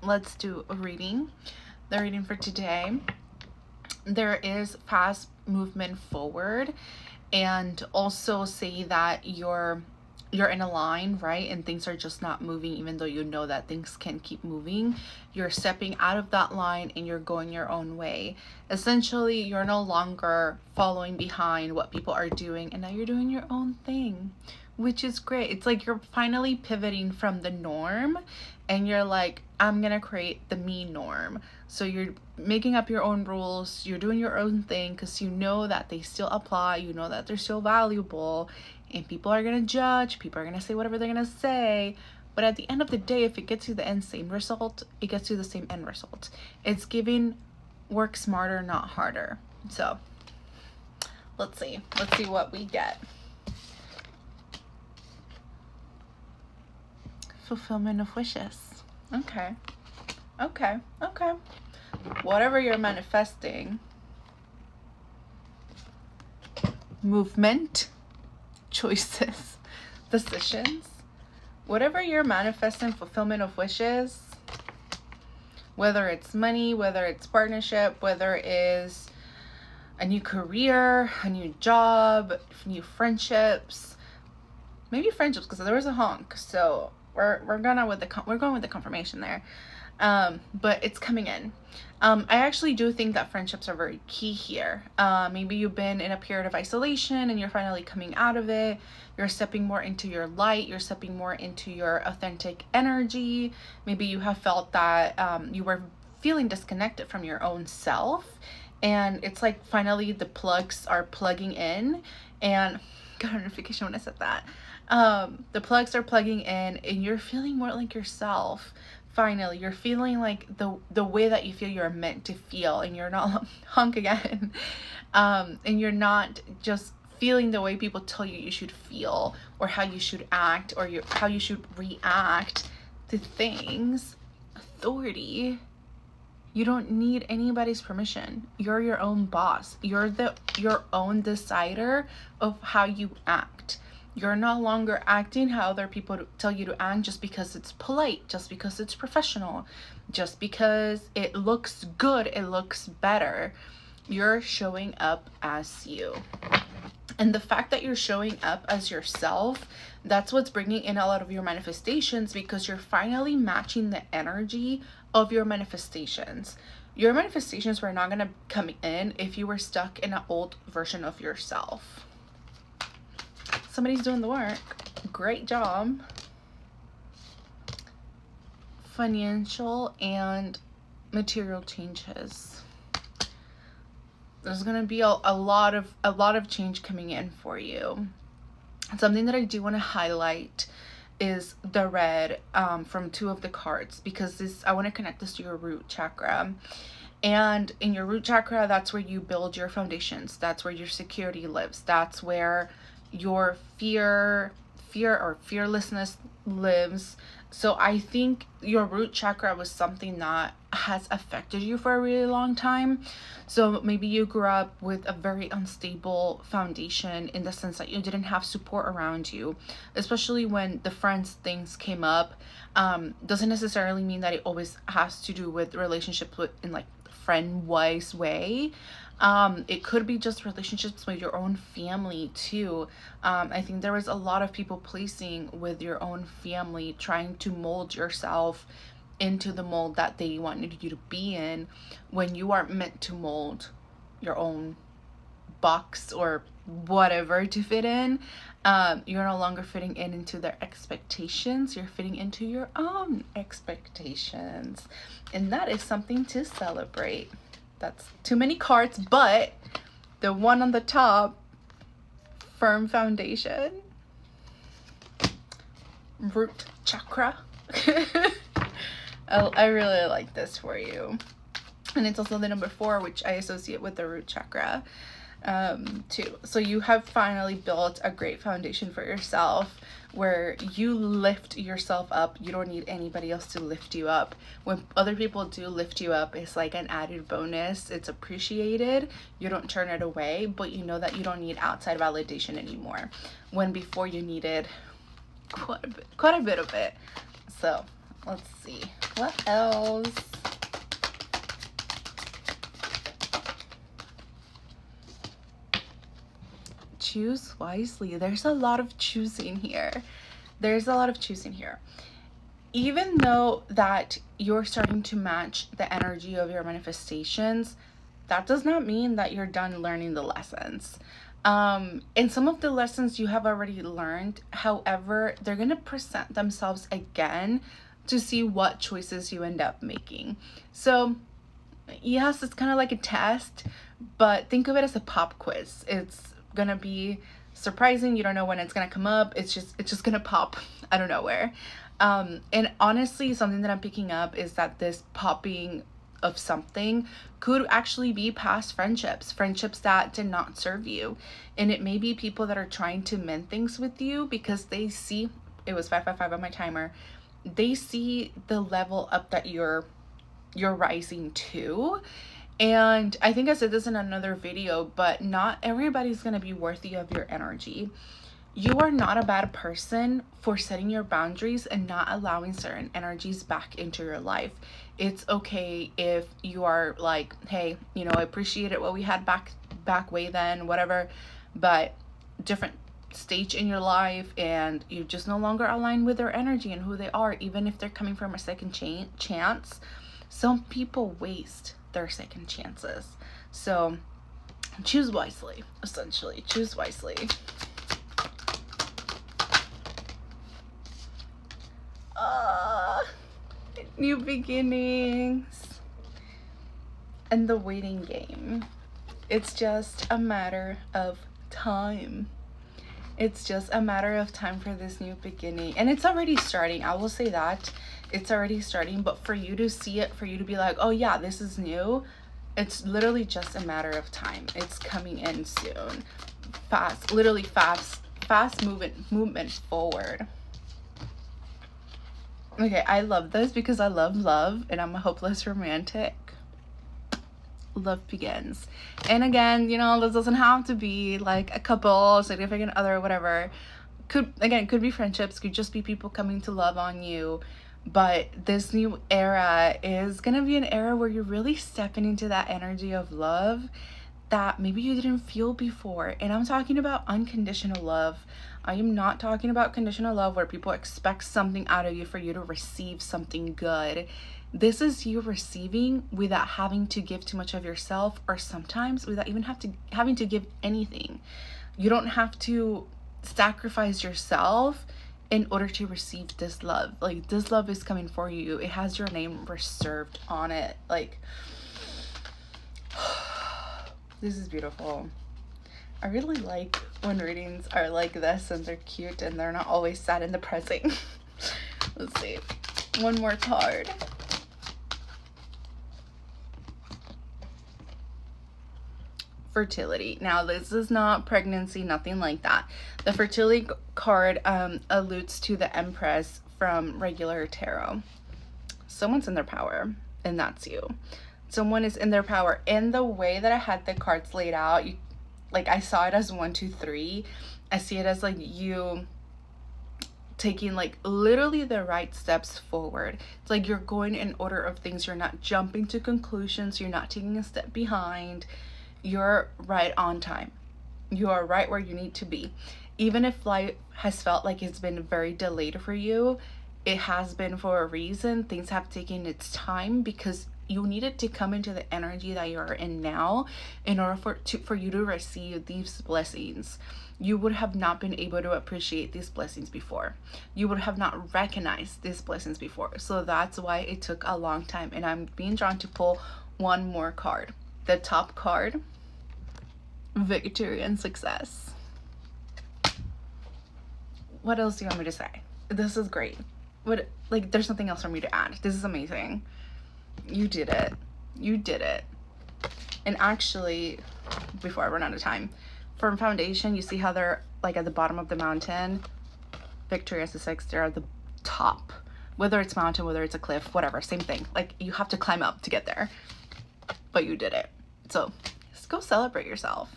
let's do a reading. The reading for today. There is fast movement forward, and also say that you're in a line, right? And things are just not moving, even though you know that things can keep moving. You're stepping out of that line and you're going your own way. Essentially, you're no longer following behind what people are doing, and now you're doing your own thing, which is great. It's like you're finally pivoting from the norm, and you're like, I'm gonna create the me norm. So you're making up your own rules, you're doing your own thing because you know that they still apply, you know that they're still valuable, and people are gonna judge, people are gonna say whatever they're gonna say. But at the end of the day, if it gets you the same result, it gets you the same end result. It's giving work smarter, not harder. So let's see what we get. Fulfillment of wishes. Okay. Whatever you're manifesting, movement, choices, decisions, whatever you're manifesting, fulfillment of wishes, whether it's money, whether it's partnership, whether it is a new career, a new job, new friendships, maybe friendships, because there was a honk, so we're going with the confirmation there. But it's coming in. I actually do think that friendships are very key here. Maybe you've been in a period of isolation and you're finally coming out of it. You're stepping more into your light. You're stepping more into your authentic energy. Maybe you have felt that you were feeling disconnected from your own self. And it's like finally the plugs are plugging in. And got a notification when I said that. The plugs are plugging in and you're feeling more like yourself. Finally, you're feeling like the way that you feel you're meant to feel, and you're not hunk again. And you're not just feeling the way people tell you should feel, or how you should act, or how you should react to things. Authority. You don't need anybody's permission. You're your own boss. You're your own decider of how you act. You're no longer acting how other people tell you to act just because it's polite, just because it's professional, just because it looks good, it looks better. You're showing up as you. And the fact that you're showing up as yourself, that's what's bringing in a lot of your manifestations, because you're finally matching the energy of your manifestations. Your manifestations were not going to come in if you were stuck in an old version of yourself. Somebody's doing the work. Great job. Financial and material changes. There's going to be a lot of change coming in for you. Something that I do want to highlight is the red from 2 of the cards, because I want to connect this to your root chakra. And in your root chakra, that's where you build your foundations. That's where your security lives. That's where your fear or fearlessness lives. So I think your root chakra was something that has affected you for a really long time. So maybe you grew up with a very unstable foundation, in the sense that you didn't have support around you, especially when the friends things came up. Doesn't necessarily mean that it always has to do with relationships in like friend wise way. It could be just relationships with your own family too. I think there was a lot of people pleasing with your own family, trying to mold yourself into the mold that they wanted you to be in, when you aren't meant to mold your own box or whatever to fit in. You're no longer fitting into their expectations. You're fitting into your own expectations, and that is something to celebrate. That's too many cards, but the one on the top, firm foundation, root chakra. I really like this for you. And it's also the number 4, which I associate with the root chakra too. So you have finally built a great foundation for yourself, where you lift yourself up. You don't need anybody else to lift you up. When other people do lift you up, it's like an added bonus. It's appreciated. You don't turn it away, but you know that you don't need outside validation anymore, when before you needed quite a bit of it. So Let's see. What else? Choose wisely. There's a lot of choosing here. There's a lot of choosing here. Even though that you're starting to match the energy of your manifestations, that does not mean that you're done learning the lessons. And some of the lessons you have already learned, however, they're going to present themselves again to see what choices you end up making. So yes, it's kind of like a test, but think of it as a pop quiz. It's going to be surprising. You don't know when it's going to come up. It's just going to pop out of nowhere. And honestly, something that I'm picking up is that this popping of something could actually be past friendships that did not serve you. And it may be people that are trying to mend things with you because they see, it was 555 on my timer, they see the level up that you're rising to. And I think I said this in another video, but not everybody's going to be worthy of your energy. You are not a bad person for setting your boundaries and not allowing certain energies back into your life. It's okay if you are like, hey, you know, I appreciated what we had back way then, whatever, but different stage in your life and you just no longer align with their energy and who they are, even if they're coming from a second chance. Some people waste their second chances. So choose wisely, essentially. Choose wisely. New beginnings and the waiting game. It's just a matter of time. It's just a matter of time for this new beginning. And it's already starting. I will say that. It's already starting. But for you to see it, for you to be like, oh yeah, this is new, it's literally just a matter of time. It's coming in soon. Fast. Literally fast movement forward. Okay, I love this because I love love and I'm a hopeless romantic. Love begins. And again, you know, this doesn't have to be like a couple, significant other, whatever. Could be friendships, could just be people coming to love on you. But this new era is gonna be an era where you're really stepping into that energy of love that maybe you didn't feel before. And I'm talking about unconditional love. I am not talking about conditional love where people expect something out of you for you to receive something good. This is you receiving without having to give too much of yourself, or sometimes without even having to give anything. You don't have to sacrifice yourself in order to receive this love. Like, this love is coming for you. It has your name reserved on it. Like, this is beautiful. I really like when readings are like this and they're cute and they're not always sad and depressing. Let's see. One more card. Fertility. Now, this is not pregnancy, nothing like that. The fertility card alludes to the Empress from regular tarot. Someone's in their power, and that's you. Someone is in their power. In the way that I had the cards laid out, like, I saw it as 1, 2, 3. I see it as like you taking like literally the right steps forward. It's like you're going in order of things. You're not jumping to conclusions. You're not taking a step behind. You're right on time. You are right where you need to be. Even if life has felt like it's been very delayed for you, it has been for a reason. Things have taken its time because you needed to come into the energy that you are in now in order for you to receive these blessings. You would have not been able to appreciate these blessings before. You would have not recognized these blessings before. So that's why it took a long time. And I'm being drawn to pull one more card. The top card, victory and success. What else do you want me to say? This is great. Like, there's nothing else for me to add. This is amazing. You did it. You did it. And actually, before I run out of time, for foundation, you see how they're like at the bottom of the mountain? Victory and success, they're at the top. Whether it's mountain, whether it's a cliff, whatever, same thing. Like, you have to climb up to get there. But you did it. So, just go celebrate yourself.